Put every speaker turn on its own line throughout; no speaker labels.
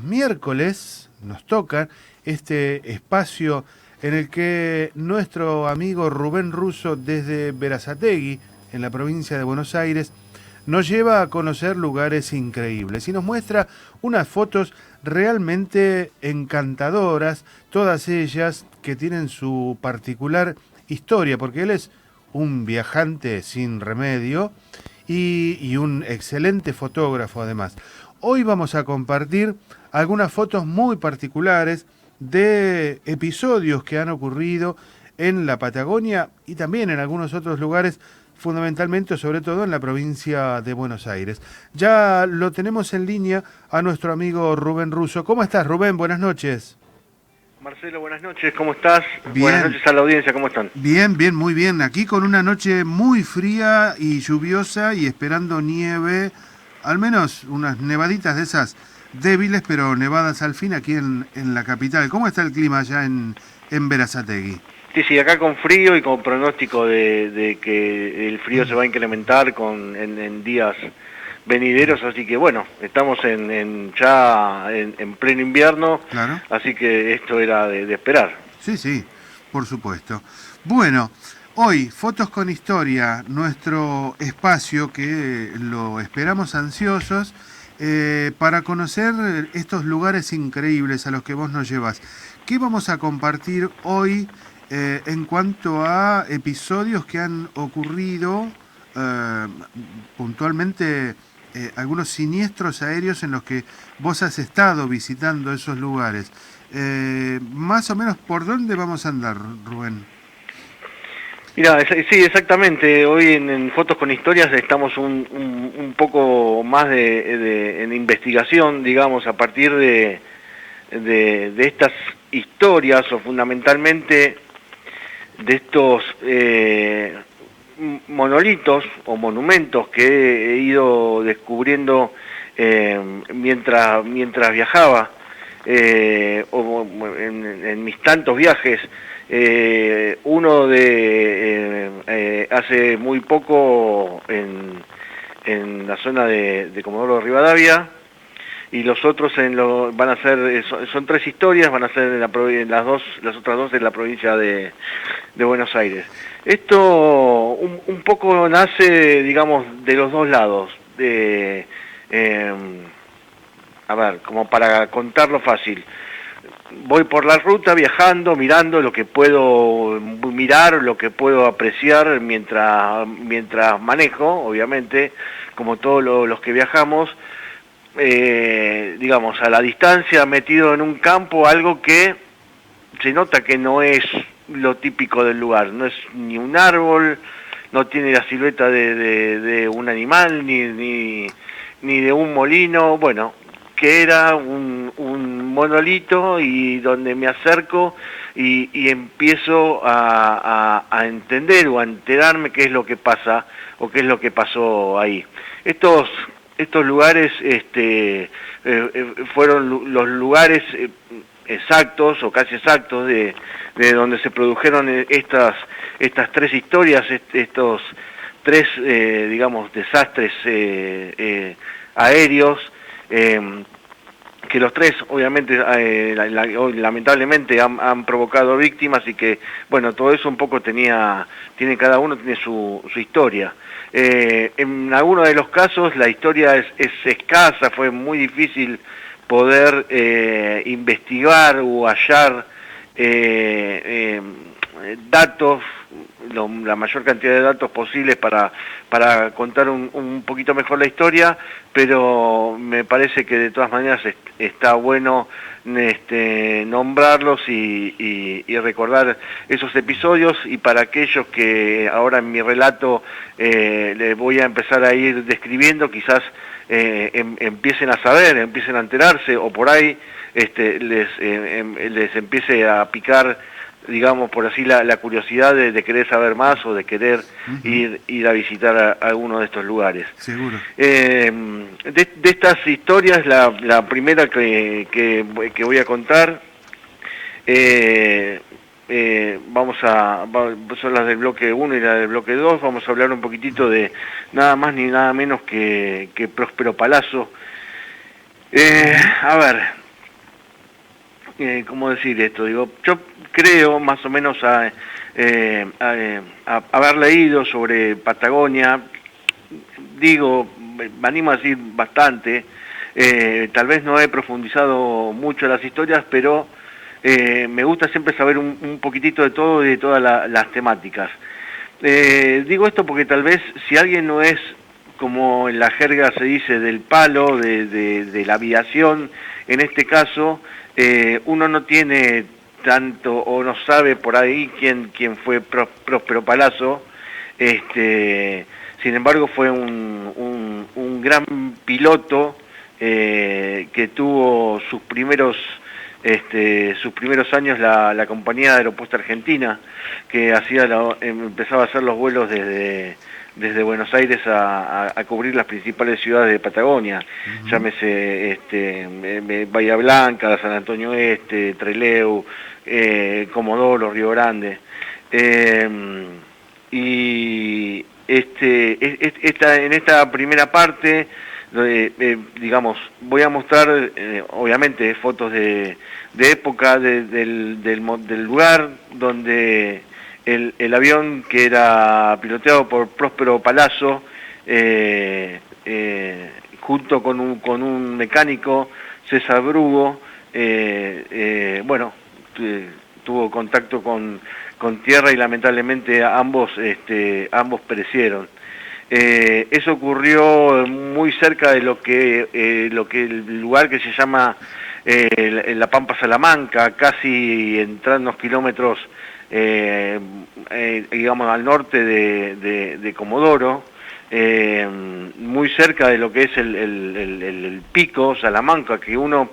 miércoles nos toca este espacio en el que nuestro amigo Rubén Russo desde Berazategui, en la provincia de Buenos Aires, nos lleva a conocer lugares increíbles y nos muestra unas fotos realmente encantadoras, todas ellas que tienen su particular historia, porque él es un viajante sin remedio y un excelente fotógrafo además. Hoy vamos a compartir algunas fotos muy particulares de episodios que han ocurrido en la Patagonia y también en algunos otros lugares, fundamentalmente, sobre todo en la provincia de Buenos Aires. Ya lo tenemos en línea a nuestro amigo Rubén Russo. ¿Cómo estás, Rubén? Buenas noches.
Marcelo, buenas noches, ¿cómo estás?
Bien.
Buenas noches a la audiencia, ¿cómo están?
Bien, bien, muy bien. Aquí con una noche muy fría y lluviosa y esperando nieve, al menos unas nevaditas de esas débiles, pero nevadas al fin aquí en la capital. ¿Cómo está el clima allá en Berazategui?
Sí, acá con frío y con pronóstico de que el frío se va a incrementar en días venideros, así que bueno, estamos ya en pleno invierno,
Claro.
Así que esto era de esperar.
Sí, por supuesto. Bueno, hoy, Fotos con Historia, nuestro espacio que lo esperamos ansiosos para conocer estos lugares increíbles a los que vos nos llevas. ¿Qué vamos a compartir hoy en cuanto a episodios que han ocurrido puntualmente? Algunos siniestros aéreos en los que vos has estado visitando esos lugares. Más o menos, ¿por dónde vamos a andar, Rubén?
Mira, sí, exactamente. Hoy en Fotos con Historias estamos un poco más en investigación, digamos, a partir de estas historias o fundamentalmente de estos monolitos o monumentos que he ido descubriendo mientras viajaba en mis tantos viajes. Uno hace muy poco en la zona de Comodoro Rivadavia, y los otros van a ser, son tres historias, van a ser las otras dos de la provincia de Buenos Aires. Esto un poco nace, digamos, de los dos lados. A ver, como para contarlo fácil. Voy por la ruta viajando, mirando lo que puedo mirar, lo que puedo apreciar mientras manejo, obviamente, como todos los que viajamos. Digamos, a la distancia, metido en un campo, algo que se nota que no es lo típico del lugar, no es ni un árbol, no tiene la silueta de un animal, ni de un molino, bueno, que era un monolito, y donde me acerco y empiezo a entender o a enterarme qué es lo que pasa o qué es lo que pasó ahí. Estos lugares fueron los lugares exactos o casi exactos de donde se produjeron estas tres historias, estos tres, digamos, desastres aéreos, que los tres obviamente lamentablemente han provocado víctimas, y que bueno, todo eso un poco cada uno tiene su historia. En algunos de los casos la historia es escasa, fue muy difícil poder investigar o hallar datos, la mayor cantidad de datos posibles para contar un poquito mejor la historia, pero me parece que de todas maneras está bueno nombrarlos y recordar esos episodios, y para aquellos que ahora en mi relato les voy a empezar a ir describiendo, quizás empiecen a saber, empiecen a enterarse, o por ahí les empiece a picar, digamos, por así la curiosidad de querer saber más, o de querer ir a visitar a alguno de estos lugares.
Seguro.
De estas historias, la primera que voy a contar, son las del bloque 1 y las del bloque 2. Vamos a hablar un poquitito de nada más ni nada menos que Próspero Palazzo. A ver, ¿cómo decir esto? Digo, yo creo más o menos haber leído sobre Patagonia, digo, me animo a decir bastante, tal vez no he profundizado mucho en las historias, pero me gusta siempre saber un poquitito de todo y de todas las temáticas. Digo esto porque tal vez si alguien no es, como en la jerga se dice, del palo, de la aviación, en este caso, uno no tiene tanto o no sabe por ahí quién fue Próspero Palazzo. Sin embargo fue un gran piloto que tuvo sus primeros años la compañía de Aeropuerto Argentina, que empezaba a hacer los vuelos desde Buenos Aires a cubrir las principales ciudades de Patagonia, llámese Bahía Blanca, San Antonio Este, Trelew, Comodoro, Río Grande. Y en esta primera parte, digamos, voy a mostrar, obviamente, fotos de época del lugar donde el avión que era piloteado por Próspero Palazzo, junto con un mecánico, César Brugo, tuvo contacto con tierra y lamentablemente ambos perecieron. Eso ocurrió muy cerca de lo que el lugar que se llama la Pampa Salamanca, casi entrando unos kilómetros, digamos, al norte de Comodoro, muy cerca de lo que es el pico Salamanca, que uno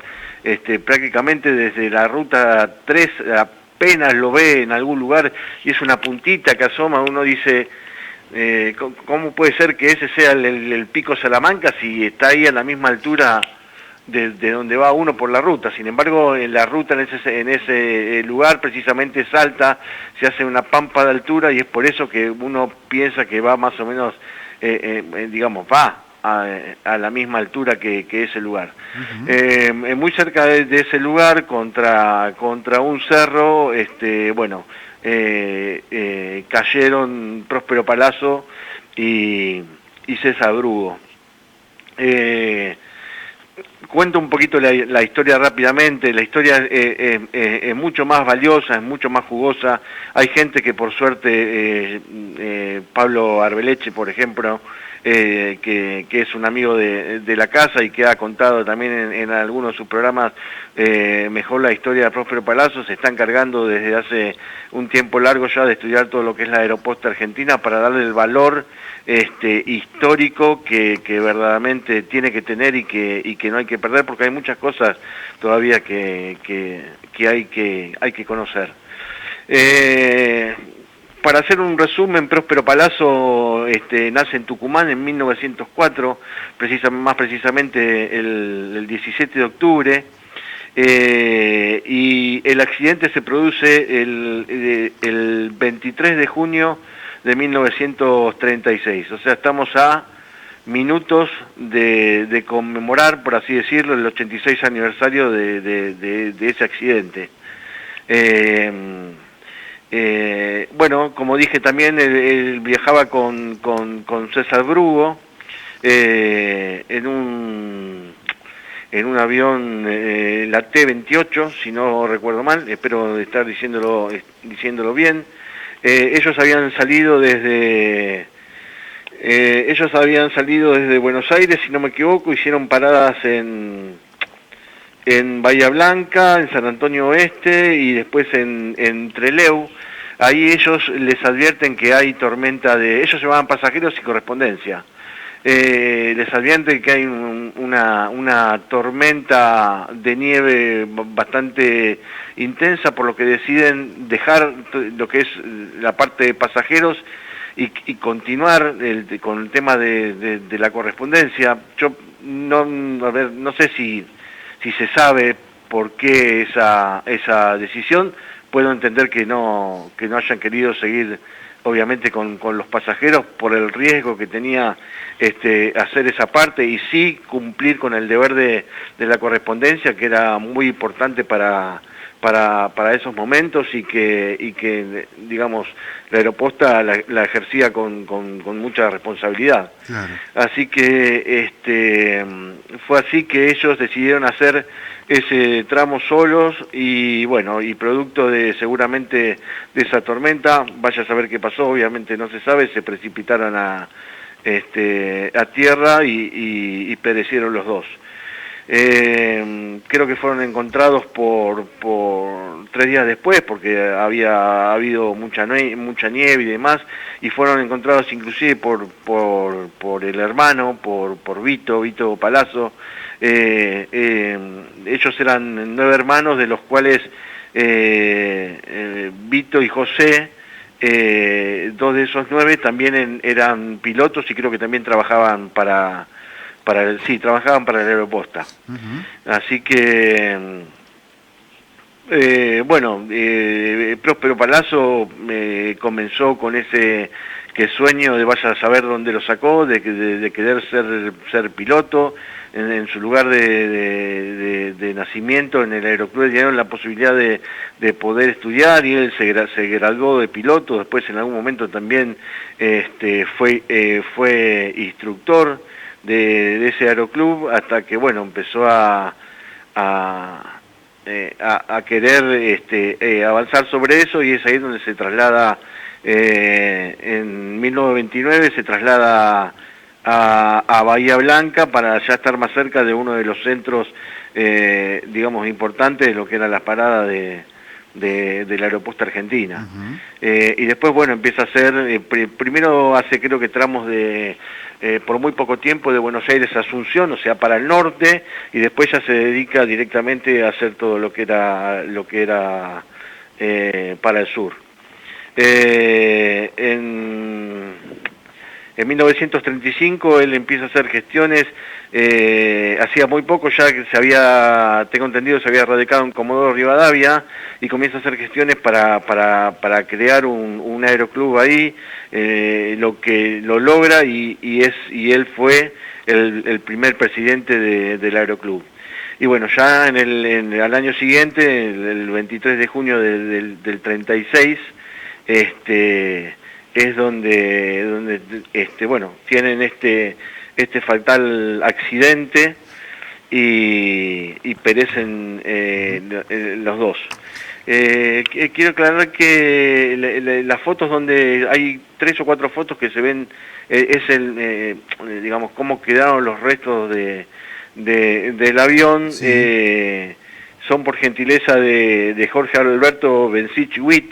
prácticamente desde la ruta 3 apenas lo ve en algún lugar y es una puntita que asoma. Uno dice, ¿cómo puede ser que ese sea el pico Salamanca si está ahí a la misma altura de donde va uno por la ruta? Sin embargo, en la ruta en ese lugar precisamente salta, se hace una pampa de altura y es por eso que uno piensa que va más o menos, digamos, va a la misma altura que ese lugar. Muy cerca de ese lugar, contra un cerro, cayeron Próspero Palazzo y César Brugo. Cuento un poquito la historia rápidamente. La historia es mucho más valiosa, es mucho más jugosa. Hay gente que por suerte, Pablo Arbeleche, por ejemplo, que es un amigo de la casa y que ha contado también en algunos de sus programas mejor la historia de Próspero Palazzo, se está encargando desde hace un tiempo largo ya de estudiar todo lo que es la Aeroposta Argentina para darle el valor histórico que verdaderamente tiene que tener y que no hay que perder, porque hay muchas cosas todavía que hay que conocer. Para hacer un resumen, Próspero Palazzo nace en Tucumán en 1904, más precisamente el 17 de octubre, y el accidente se produce el 23 de junio de 1936, o sea, estamos a minutos de conmemorar, por así decirlo, el 86 aniversario de ese accidente. Como dije también, él viajaba con César Brugo en un avión, la T-28, si no recuerdo mal, espero estar diciéndolo bien. Ellos habían salido desde Buenos Aires, si no me equivoco, hicieron paradas en Bahía Blanca, en San Antonio Oeste y después en Trelew. Ahí ellos les advierten que hay tormenta ellos llevaban pasajeros y correspondencia. Les advierten que hay una tormenta de nieve bastante intensa, por lo que deciden dejar lo que es la parte de pasajeros y continuar con el tema de la correspondencia. Yo no sé si se sabe por qué esa decisión. Puedo entender que no hayan querido seguir, obviamente, con los pasajeros por el riesgo que tenía hacer esa parte y sí cumplir con el deber de la correspondencia, que era muy importante para para esos momentos y que digamos, la aeroposta la ejercía con mucha responsabilidad.
Claro.
Así que fue así que ellos decidieron hacer ese tramo solos y bueno, y producto de seguramente de esa tormenta, vaya a saber qué pasó, obviamente no se sabe, se precipitaron a tierra y perecieron los dos. Creo que fueron encontrados por 3 días después, porque había habido mucha nieve y demás, y fueron encontrados inclusive por el hermano, por Vito Palazzo. Ellos eran 9 hermanos, de los cuales Vito y José, 2 de esos 9 también eran pilotos y creo que también trabajaban trabajaban para la aeroposta. Uh-huh. Así que, Próspero Palazzo comenzó con ese sueño de vaya a saber dónde lo sacó, de querer ser piloto. En su lugar de nacimiento, en el aeroclub, le dieron la posibilidad de poder estudiar y él se graduó de piloto. Después en algún momento también fue instructor de ese aeroclub, hasta que bueno, empezó a querer avanzar sobre eso, y es ahí donde se traslada en 1929, se traslada a Bahía Blanca para ya estar más cerca de uno de los centros digamos importantes de lo que eran las paradas de la aeropuerto argentina. Uh-huh. Y después bueno, empieza a hacer primero hace creo que tramos por muy poco tiempo de Buenos Aires a Asunción, o sea para el norte, y después ya se dedica directamente a hacer todo lo que era para el sur. En 1935 él empieza a hacer gestiones, hacía muy poco ya que tengo entendido, se había radicado en Comodoro Rivadavia, y comienza a hacer gestiones para crear un aeroclub ahí, lo logra y él fue el primer presidente del aeroclub. Y bueno, ya al año siguiente, el 23 de junio del 36, es donde tienen este fatal accidente y perecen los dos. Quiero aclarar que las fotos donde hay 3 o 4 fotos que se ven, digamos, cómo quedaron los restos del avión, sí. Son por gentileza de Jorge Alberto Bensich Witt,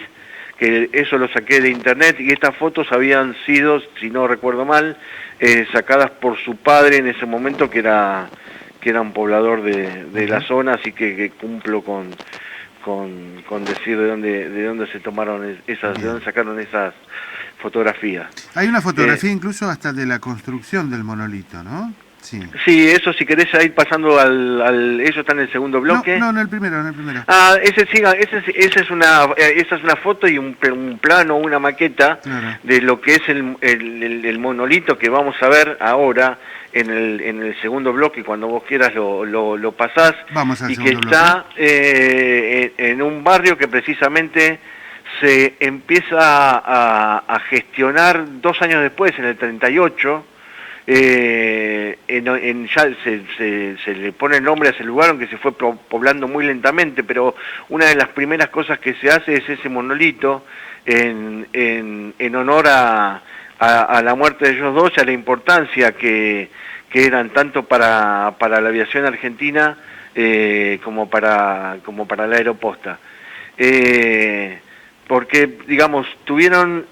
que eso lo saqué de internet, y estas fotos habían sido, si no recuerdo mal, sacadas por su padre en ese momento, que era un poblador de la zona, así que cumplo con decir de dónde se tomaron de dónde sacaron esas fotografías.
Hay una fotografía incluso hasta de la construcción del monolito, ¿no? Sí.
Sí, eso si querés ir pasando eso está en el segundo bloque.
No, en el primero.
Ah, esa es una foto y un plano, una maqueta, claro, de lo que es el monolito que vamos a ver ahora en el segundo bloque. Cuando vos quieras lo pasás.
Vamos al
y
segundo
que está en un barrio que precisamente se empieza a gestionar 2 años después, en el 38. Ya se le pone el nombre a ese lugar, aunque se fue poblando muy lentamente, pero una de las primeras cosas que se hace es ese monolito en honor a la muerte de ellos dos, y a la importancia que eran tanto para la aviación argentina como para la aeroposta. Porque, digamos, tuvieron,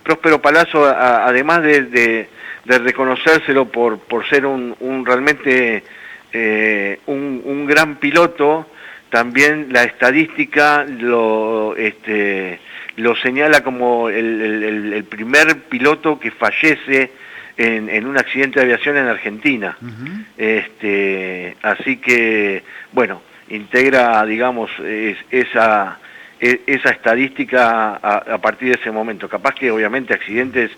Próspero Palazzo, además de reconocérselo por ser realmente un gran piloto, también la estadística lo señala como el primer piloto que fallece en un accidente de aviación en Argentina. Uh-huh. Así que, bueno, integra, digamos, esa estadística a partir de ese momento. Capaz que obviamente accidentes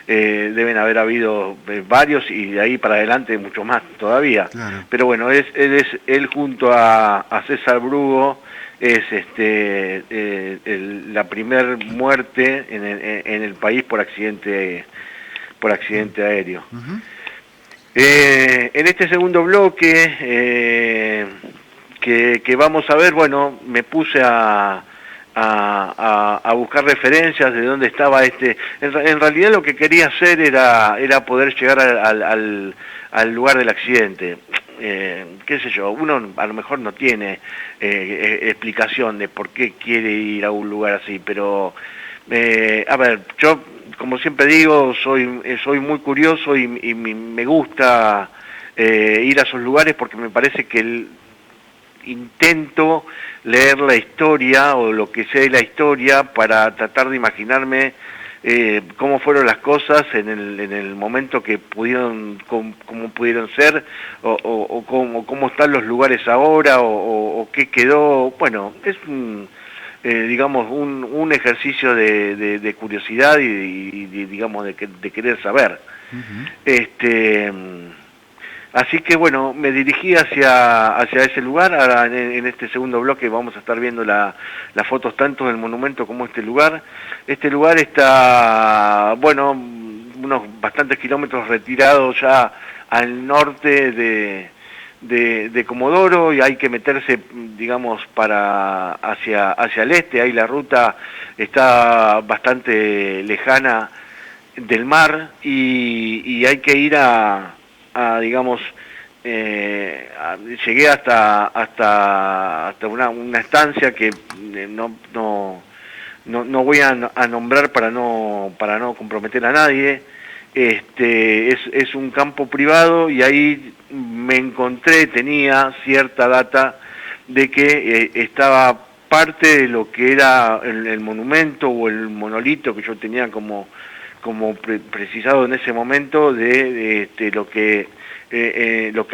deben haber habido varios y de ahí para adelante mucho más todavía.
Claro.
Pero bueno, él junto a César Brugo es la primer muerte en el país por accidente aéreo.
Uh-huh.
En este segundo bloque que vamos a ver, bueno, me puse a buscar referencias de dónde estaba en realidad lo que quería hacer era poder llegar al lugar del accidente. Qué sé yo, uno a lo mejor no tiene explicación de por qué quiere ir a un lugar así, pero a ver, yo como siempre digo, soy muy curioso y me gusta ir a esos lugares porque me parece que intento leer la historia o lo que sé de la historia para tratar de imaginarme cómo fueron las cosas en el momento que pudieron, cómo pudieron ser, o cómo están los lugares ahora, o qué quedó. Bueno, es digamos un ejercicio de curiosidad y digamos de querer saber.
Uh-huh.
Así que bueno, me dirigí hacia ese lugar. Ahora en este segundo bloque vamos a estar viendo las fotos tanto del monumento como este lugar. Este lugar está, bueno, unos bastantes kilómetros retirado ya al norte de Comodoro, y hay que meterse, digamos, hacia el este. Ahí la ruta está bastante lejana del mar y hay que ir digamos, llegué hasta una estancia que no voy a nombrar para no comprometer a nadie. Es un campo privado y ahí tenía cierta data de que estaba parte de lo que era el monumento o el monolito que yo tenía como precisado en ese momento de lo que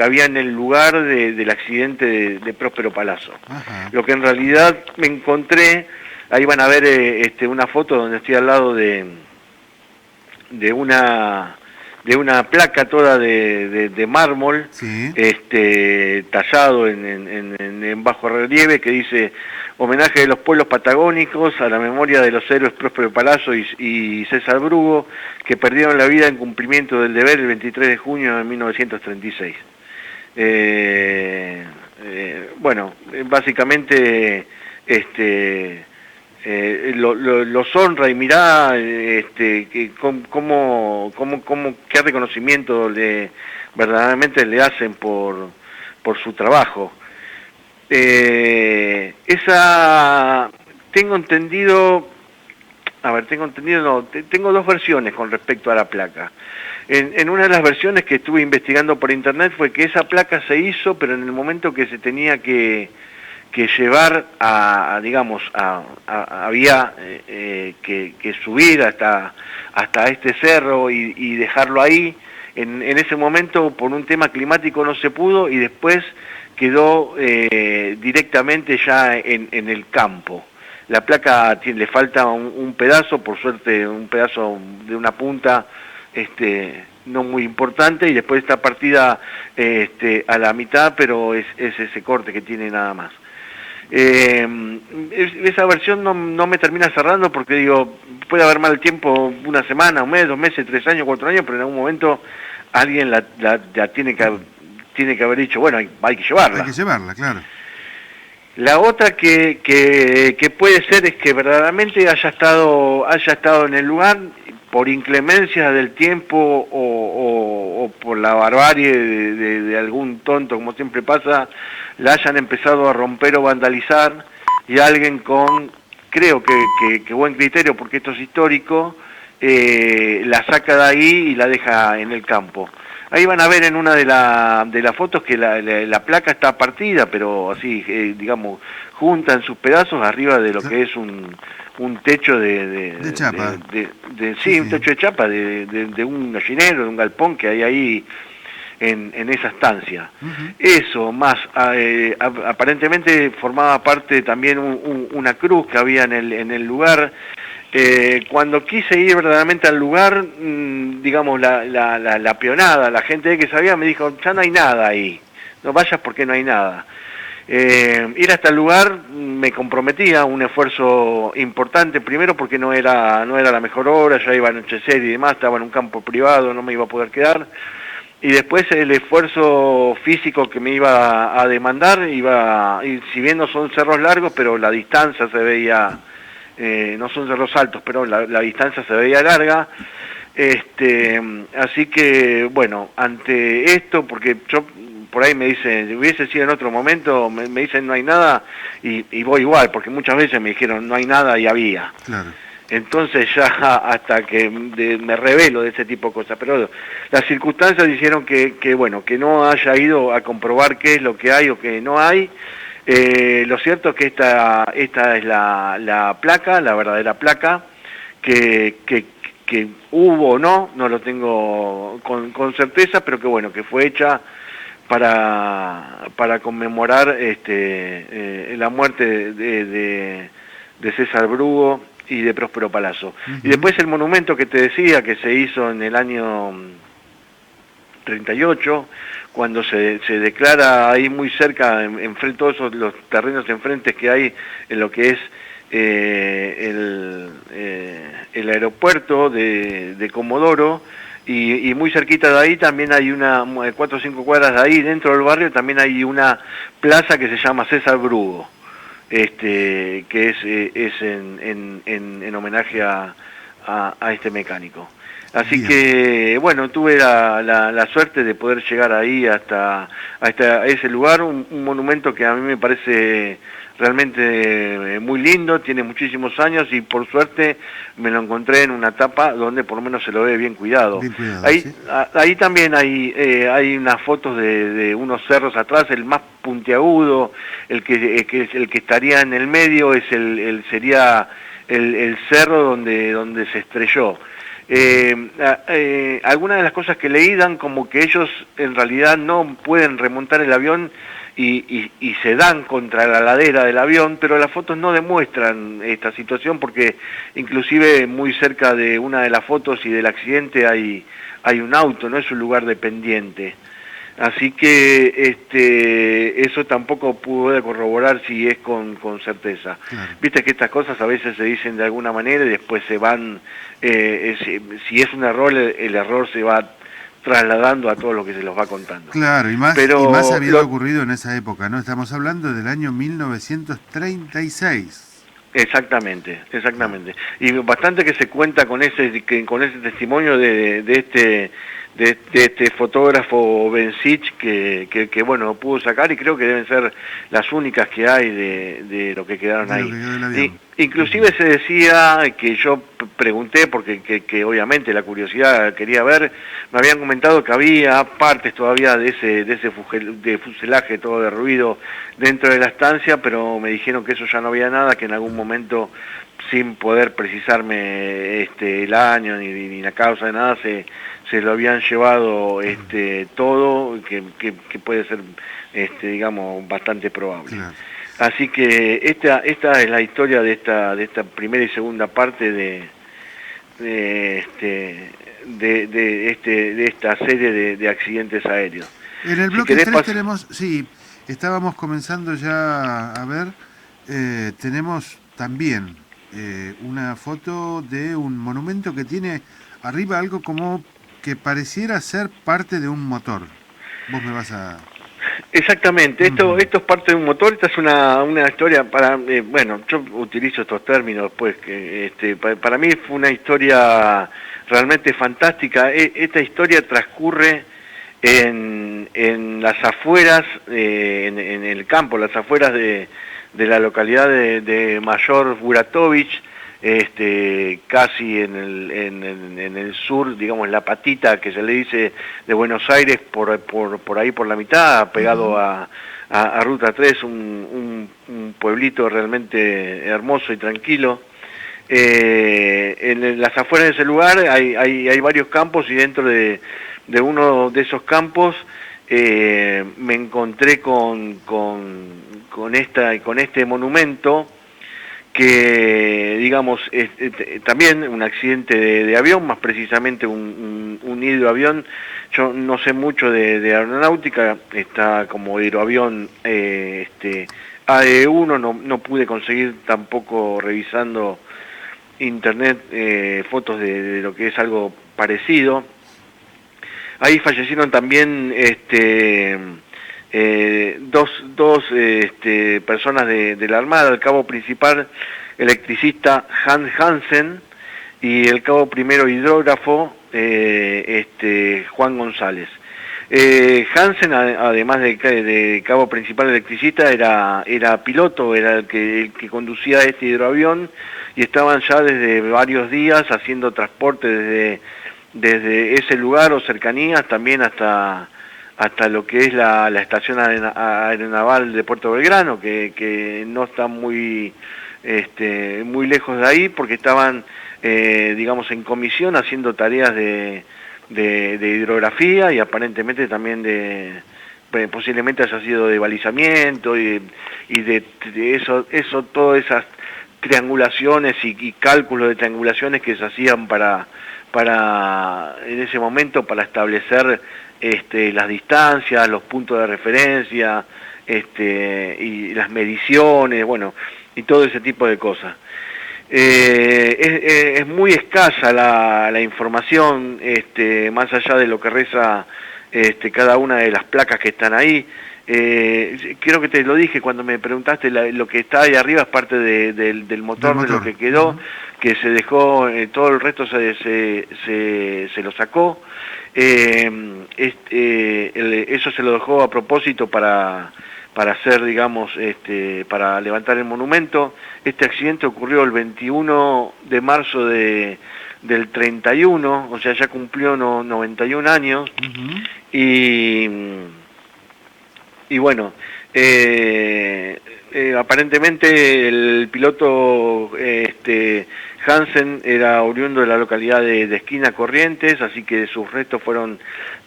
había en el lugar del accidente de Próspero Palazzo.
Ajá.
Lo que en realidad me encontré, ahí van a ver una foto donde estoy al lado de una placa toda de mármol,
Sí.
tallado en bajo relieve, que dice: homenaje de los pueblos patagónicos a la memoria de los héroes Próspero Palazzo y César Brugo, que perdieron la vida en cumplimiento del deber el 23 de junio de 1936. Bueno, básicamente los honra, y mirá qué reconocimiento verdaderamente le hacen por su trabajo. Tengo entendido, tengo dos versiones con respecto a la placa. En una de las versiones que estuve investigando por internet fue que esa placa se hizo, pero en el momento que se tenía que llevar había que subir hasta este cerro y dejarlo ahí. En ese momento, por un tema climático, no se pudo, y después quedó directamente ya en el campo. La placa le falta un pedazo, por suerte un pedazo de una punta no muy importante, y después está partida a la mitad, pero es ese corte que tiene nada más. Esa versión no me termina cerrando, porque digo, puede haber mal tiempo una semana, un mes, 2 meses, 3 años, 4 años, pero en algún momento alguien la tiene que haber dicho, bueno, hay que llevarla.
Hay que llevarla, claro.
La otra que puede ser es que verdaderamente haya estado en el lugar por inclemencia del tiempo o por la barbarie de algún tonto, como siempre pasa, la hayan empezado a romper o vandalizar, y alguien creo que buen criterio, porque esto es histórico, la saca de ahí y la deja en el campo. Ahí van a ver en una de las fotos que la placa está partida, pero así, digamos, junta en sus pedazos arriba de lo que es un techo de
chapa.
Sí, un techo de chapa de un gallinero, de un galpón que hay ahí en esa estancia.
Uh-huh.
Eso, más aparentemente formaba parte también una cruz que había en el lugar. Cuando quise ir verdaderamente al lugar, digamos, la peonada, la gente que sabía me dijo, ya no hay nada ahí, no vayas porque no hay nada. Ir hasta el lugar me comprometía un esfuerzo importante, primero porque no era la mejor hora, ya iba a anochecer y demás, estaba en un campo privado, no me iba a poder quedar, y después el esfuerzo físico que me iba a demandar, y si bien no son cerros largos, pero la distancia se veía, no son cerros altos, pero la distancia se veía larga. Así que, bueno, ante esto, porque yo por ahí me dicen, si hubiese sido en otro momento, me dicen no hay nada, y voy igual, porque muchas veces me dijeron no hay nada y había.
Claro.
Entonces ya hasta que me revelo de ese tipo de cosas, pero las circunstancias hicieron bueno, que no haya ido a comprobar qué es lo que hay o qué no hay. Lo cierto es que esta es la placa, la verdadera placa, que hubo o no lo tengo con certeza, pero que bueno, que fue hecha para conmemorar la muerte de César Brugo y de Próspero Palazzo.
Uh-huh.
Y después el monumento que te decía, que se hizo en el año 38, cuando se declara ahí muy cerca, enfrente todos los terrenos enfrentes que hay en lo que es el aeropuerto de Comodoro, y muy cerquita de ahí también hay 4 o 5 cuadras de ahí, dentro del barrio también hay una plaza que se llama César Brugo, que es en homenaje a este mecánico. Así
Bien.
que, bueno, tuve la suerte de poder llegar ahí hasta ese lugar, un monumento que a mí me parece realmente muy lindo, tiene muchísimos años y por suerte me lo encontré en una etapa donde por lo menos se lo ve bien cuidado.
Bien cuidado,
Ahí,
¿sí?
ahí también hay unas fotos de unos cerros atrás, el más puntiagudo, el que estaría en el medio sería el cerro donde se estrelló. Algunas de las cosas que leí dan como que ellos en realidad no pueden remontar el avión y se dan contra la ladera del avión, pero las fotos no demuestran esta situación porque inclusive muy cerca de una de las fotos y del accidente hay un auto, no es un lugar de pendiente. Así que eso tampoco pude corroborar si es con certeza.
Claro.
Viste que estas cosas a veces se dicen de alguna manera y después se van, si es un error, el error se va trasladando a todo lo que se los va contando.
Claro, y más habiendo ocurrido en esa época, ¿no? Estamos hablando del año 1936.
Exactamente. Y bastante que se cuenta con ese testimonio de este fotógrafo Bencich que bueno, pudo sacar y creo que deben ser las únicas que hay de lo que quedaron ahí. Inclusive se decía que yo pregunté, porque que obviamente la curiosidad quería ver, me habían comentado que había partes todavía de ese fuselaje todo derruido dentro de la estancia, pero me dijeron que eso ya no había nada, que en algún momento, sin poder precisarme el año ni la causa de nada, se lo habían llevado todo, que puede ser digamos bastante probable. Claro. Así que esta es la historia de esta primera y segunda parte de esta serie de accidentes aéreos.
En el bloque 3 tenemos, sí, estábamos comenzando ya a ver, tenemos también una foto de un monumento que tiene arriba algo como que pareciera ser parte de un motor. Vos me vas a...
Exactamente, esto es parte de un motor, esta es una historia para, bueno, yo utilizo estos términos pues, que para mí fue una historia realmente fantástica. Esta historia transcurre en las afueras, en el campo, las afueras de la localidad de Mayor Buratovich, casi en el sur, digamos, la patita que se le dice de Buenos Aires, por ahí por la mitad, pegado a Ruta 3, un pueblito realmente hermoso y tranquilo. En las afueras de ese lugar hay varios campos y dentro de uno de esos campos me encontré con este monumento que digamos, también un accidente de avión, más precisamente un hidroavión. Yo no sé mucho de aeronáutica, está como hidroavión AE1, no pude conseguir tampoco revisando internet fotos de lo que es algo parecido. Ahí fallecieron también dos personas de la Armada, el cabo principal electricista Hans Hansen y el cabo primero hidrógrafo Juan González. Hansen, además de cabo principal electricista, era piloto, era el que conducía este hidroavión, y estaban ya desde varios días haciendo transporte desde ese lugar o cercanías también hasta lo que es la estación aeronaval de Puerto Belgrano, que no está muy lejos de ahí, porque estaban digamos en comisión haciendo tareas de hidrografía, y aparentemente también posiblemente haya sido de balizamiento y de eso todas esas triangulaciones y cálculos de triangulaciones que se hacían para en ese momento para establecer las distancias, los puntos de referencia, y las mediciones, bueno, y todo ese tipo de cosas. Es muy escasa la información, más allá de lo que reza cada una de las placas que están ahí. Creo que te lo dije cuando me preguntaste, lo que está ahí arriba es parte del motor, de lo que quedó, que se dejó, todo el resto se lo sacó. Eso se lo dejó a propósito para hacer, digamos, para levantar el monumento. Este accidente ocurrió el 21 de marzo del 31, o sea, ya cumplió 91 años. Y bueno, aparentemente el piloto Hansen era oriundo de la localidad de Esquina Corrientes, así que sus restos fueron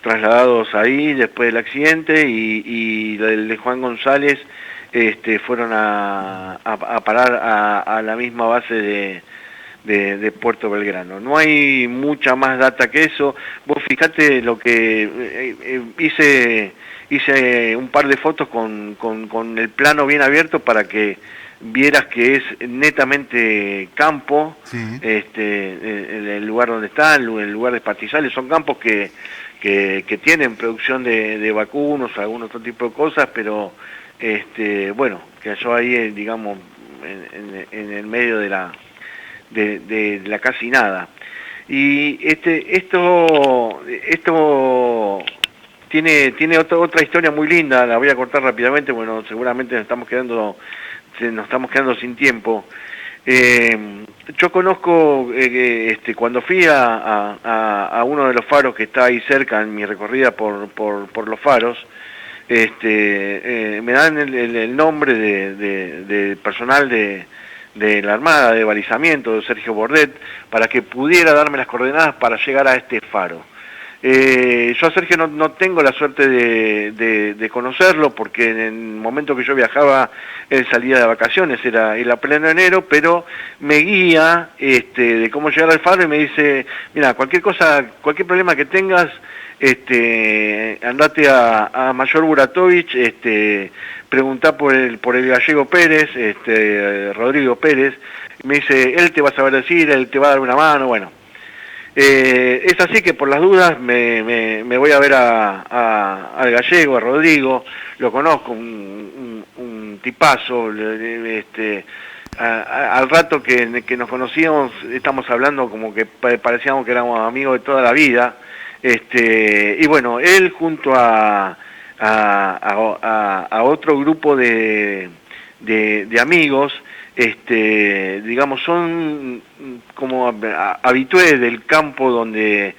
trasladados ahí después del accidente, y el de Juan González fueron a parar a la misma base de Puerto Belgrano. No hay mucha más data que eso. Vos fijate lo que hice un par de fotos con el plano bien abierto para que vieras que es netamente campo. Sí. El lugar donde está, el lugar de pastizales, son campos que tienen producción de vacunos, algún otro tipo de cosas, pero bueno, que yo ahí, digamos, en el medio de la casi nada. Y esto tiene otra historia muy linda, la voy a cortar rápidamente, bueno, seguramente nos estamos quedando sin tiempo. Yo conozco, cuando fui a uno de los faros que está ahí cerca en mi recorrida por los faros, me dan el nombre de personal de la Armada de balizamiento, de Sergio Bordet, para que pudiera darme las coordenadas para llegar a este faro. Yo a Sergio no tengo la suerte de conocerlo, porque en el momento que yo viajaba él salía de vacaciones, era pleno enero, pero me guía de cómo llegar al faro y me dice, mira, cualquier problema que tengas, andate a Mayor Buratovich, preguntá por el gallego Pérez, Rodrigo Pérez, y me dice, él te va a saber decir, él te va a dar una mano, bueno. Es así que por las dudas me voy a ver al gallego, a Rodrigo, lo conozco, un tipazo, al rato que nos conocíamos estamos hablando como que parecíamos que éramos amigos de toda la vida, y bueno, él junto a otro grupo de amigos, digamos, son como habitués del campo donde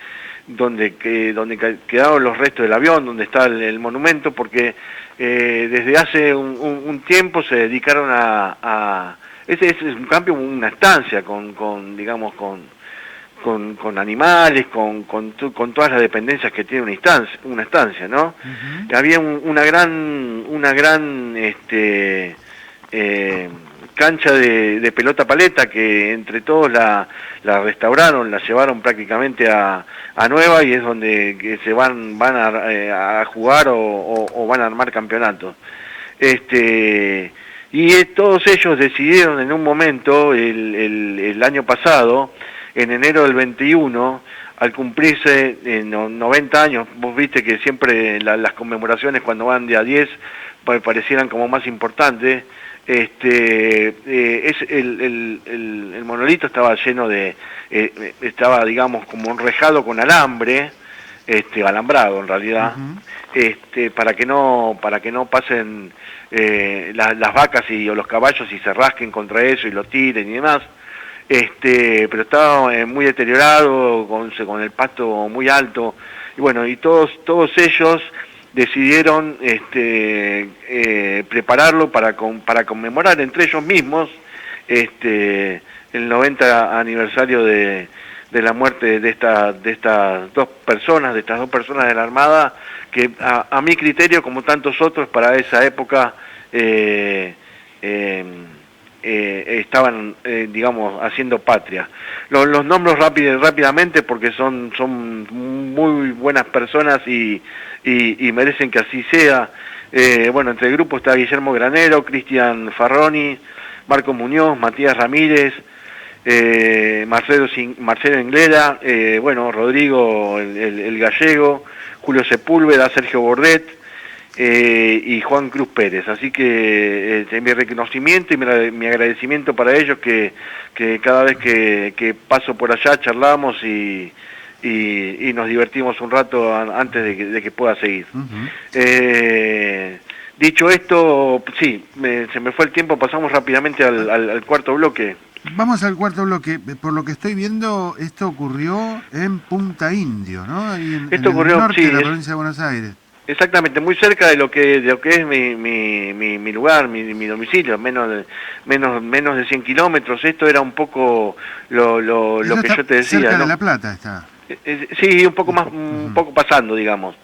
quedaron los restos del avión, donde está el monumento, porque desde hace un tiempo se dedicaron ese es un campo, una estancia con animales, con todas las dependencias que tiene una estancia, ¿no? Había una gran cancha de pelota paleta que entre todos la restauraron, la llevaron prácticamente a nueva y es donde que se van a jugar o van a armar campeonatos. Y todos ellos decidieron en un momento, el año pasado, en enero del 21, al cumplirse 90 años, vos viste que siempre las conmemoraciones cuando van de a 10 parecieran como más importantes, el monolito estaba lleno de, estaba digamos como enrejado con alambre, alambrado en realidad, para que no pasen las vacas o los caballos y se rasquen contra eso y lo tiren y demás. Pero estaba muy deteriorado, con el pasto muy alto, y bueno, y todos ellos decidieron prepararlo para conmemorar entre ellos mismos el 90 aniversario de la muerte de estas dos personas de la Armada, que a mi criterio, como tantos otros para esa época, estaban, digamos, haciendo patria. Los nombro rápidamente porque son muy buenas personas y merecen que así sea. Bueno, entre el grupo está Guillermo Granero, Cristian Farroni, Marco Muñoz, Matías Ramírez, Marcelo Inglera, bueno, Rodrigo el Gallego, Julio Sepúlveda, Sergio Bordet, y Juan Cruz Pérez. Así que mi reconocimiento y mi agradecimiento para ellos, que cada vez que paso por allá charlamos y nos divertimos un rato antes de que pueda seguir. Dicho esto, sí, se me fue el tiempo, pasamos rápidamente al cuarto bloque.
Vamos al cuarto bloque. Por lo que estoy viendo, esto ocurrió en Punta Indio, ¿no?
Esto ocurrió,
en el norte
sí,
de la provincia de Buenos Aires.
Exactamente, muy cerca de lo que es mi lugar, mi domicilio, menos de 100 kilómetros. Esto era un poco lo que yo te decía,
cerca
¿no?
de La Plata está.
Sí, un poco más, un poco pasando, digamos.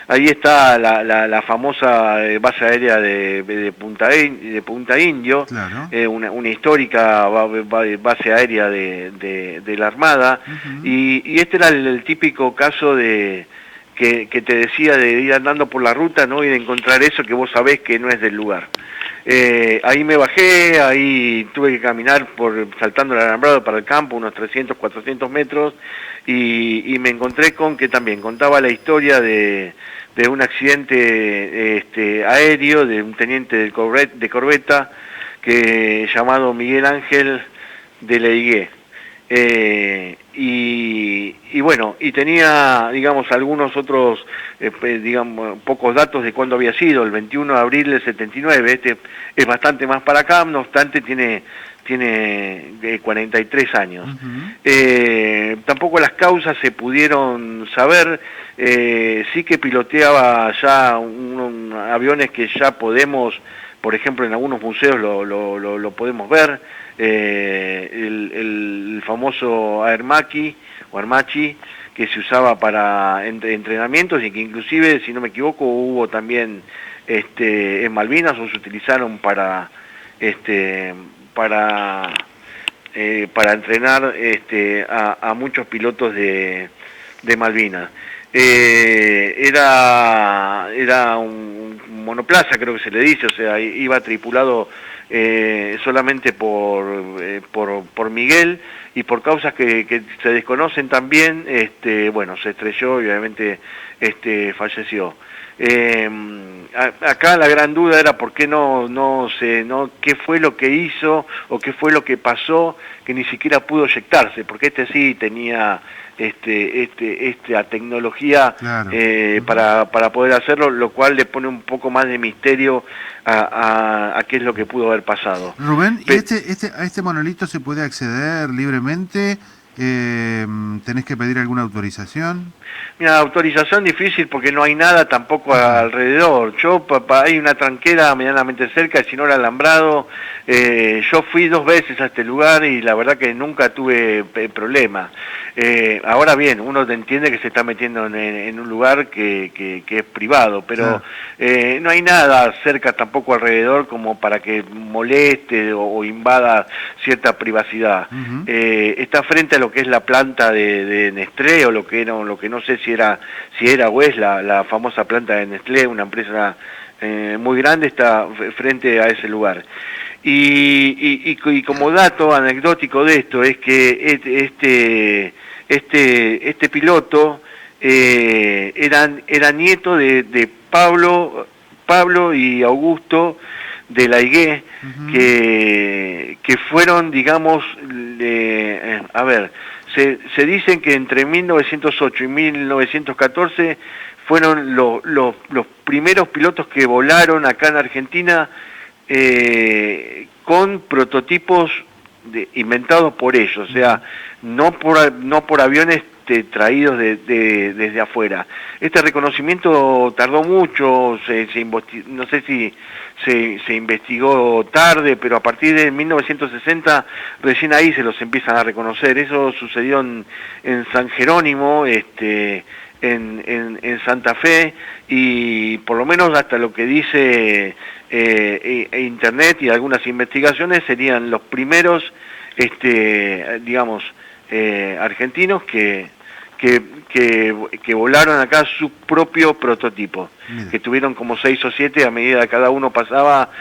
Ahí está la famosa base aérea de Punta Indio,
Claro.
una histórica base aérea de la Armada, y este era el típico caso que te decía, de ir andando por la ruta, ¿no? Y de encontrar eso que vos sabés que no es del lugar. Ahí me bajé, ahí tuve que caminar saltando el alambrado para el campo, unos 300, 400 metros, y me encontré con que también contaba la historia de un accidente aéreo de un teniente de corbeta llamado Miguel Ángel de Leigué. Y bueno, y tenía, digamos, algunos otros, digamos, pocos datos de cuándo había sido, el 21 de abril del 79, es bastante más para acá, no obstante tiene 43 años. Tampoco las causas se pudieron saber, sí que piloteaba ya aviones que ya podemos, por ejemplo, en algunos museos lo podemos ver, el famoso Aermacchi o Armachi, que se usaba para entrenamientos y que inclusive, si no me equivoco, hubo también en Malvinas, o se utilizaron para entrenar a muchos pilotos de Malvinas. Era un monoplaza, creo que se le dice, o sea, iba tripulado solamente por Miguel, y por causas que se desconocen también, bueno, se estrelló y obviamente falleció. Acá la gran duda era por qué qué fue lo que hizo o qué fue lo que pasó, que ni siquiera pudo eyectarse, porque sí tenía esta tecnología,
claro,
para poder hacerlo, lo cual le pone un poco más de misterio a qué es lo que pudo haber pasado.
Rubén, ¿y a este monolito se puede acceder libremente? ¿Tenés que pedir alguna autorización?
Mira, autorización difícil porque no hay nada tampoco alrededor. Hay una tranquera medianamente cerca, el Sinor Alambrado. Yo fui 2 veces a este lugar y la verdad que nunca tuve problema. Ahora bien, uno entiende que se está metiendo en un lugar que es privado, pero no hay nada cerca tampoco alrededor como para que moleste o invada cierta privacidad. Está frente a lo que es la planta de Nestlé, o lo que no sé si era o es la famosa planta de Nestlé, una empresa muy grande, está frente a ese lugar. Y como dato anecdótico de esto es que este piloto era nieto de Pablo y Augusto de la Higué, que fueron, digamos, se dicen que entre 1908 y 1914 fueron los primeros pilotos que volaron acá en Argentina con prototipos inventados por ellos, o sea, no por aviones traídos desde afuera. Este reconocimiento tardó mucho, no sé si se investigó tarde, pero a partir de 1960 recién ahí se los empiezan a reconocer. Eso sucedió en San Jerónimo, en Santa Fe, y por lo menos hasta lo que dice Internet y algunas investigaciones serían los primeros, digamos, argentinos que volaron acá su propio prototipo. Mira. Que tuvieron como 6 o 7, a medida que cada uno pasaba,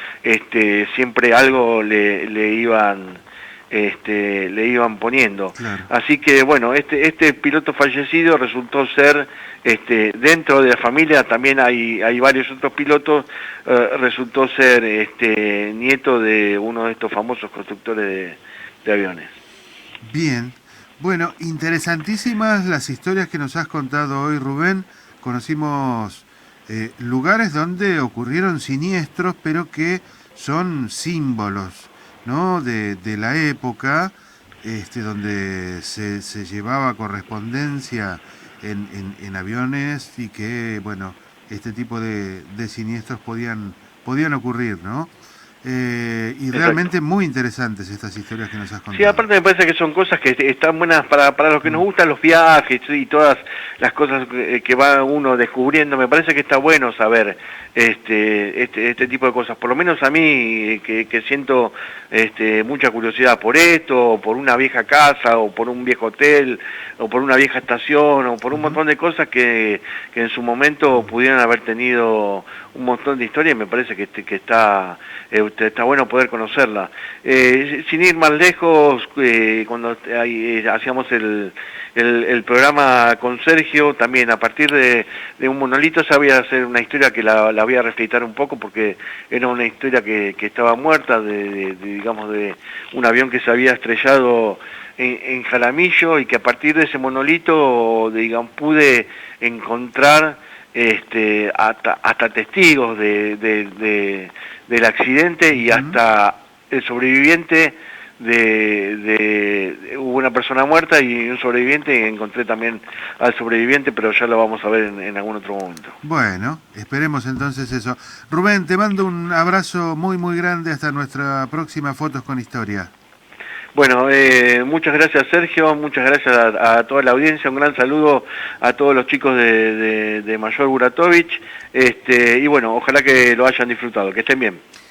siempre algo le iban poniendo. Claro. Así que bueno, este piloto fallecido resultó ser, dentro de la familia también hay varios otros pilotos, resultó ser nieto de uno de estos famosos constructores de aviones.
Bien. Bueno, interesantísimas las historias que nos has contado hoy, Rubén. Conocimos lugares donde ocurrieron siniestros, pero que son símbolos, ¿no? de la época, donde se llevaba correspondencia en aviones y que, bueno, este tipo de siniestros podían ocurrir, ¿no? Y realmente muy interesantes estas historias que nos has contado.
Sí, aparte me parece que son cosas que están buenas para los que nos gustan los viajes y todas las cosas que va uno descubriendo. Me parece que está bueno saber este tipo de cosas. Por lo menos a mí, que siento mucha curiosidad por esto, o por una vieja casa, o por un viejo hotel, o por una vieja estación, o por un montón de cosas que en su momento pudieran haber tenido un montón de historias. Me parece que está bueno poder conocerla. Sin ir más lejos, cuando hacíamos el programa con Sergio, también a partir de un monolito sabía hacer una historia que la voy a refritar un poco, porque era una historia que estaba muerta, digamos, de un avión que se había estrellado en Jaramillo, y que a partir de ese monolito, digamos, pude encontrar hasta testigos del accidente, y hasta el sobreviviente hubo una persona muerta y un sobreviviente, y encontré también al sobreviviente, pero ya lo vamos a ver en algún otro momento.
Bueno, esperemos entonces eso. Rubén, te mando un abrazo muy muy grande, hasta nuestra próxima Fotos con Historia.
Bueno, muchas gracias Sergio, muchas gracias a toda la audiencia, un gran saludo a todos los chicos de Mayor Buratovich, y bueno, ojalá que lo hayan disfrutado, que estén bien.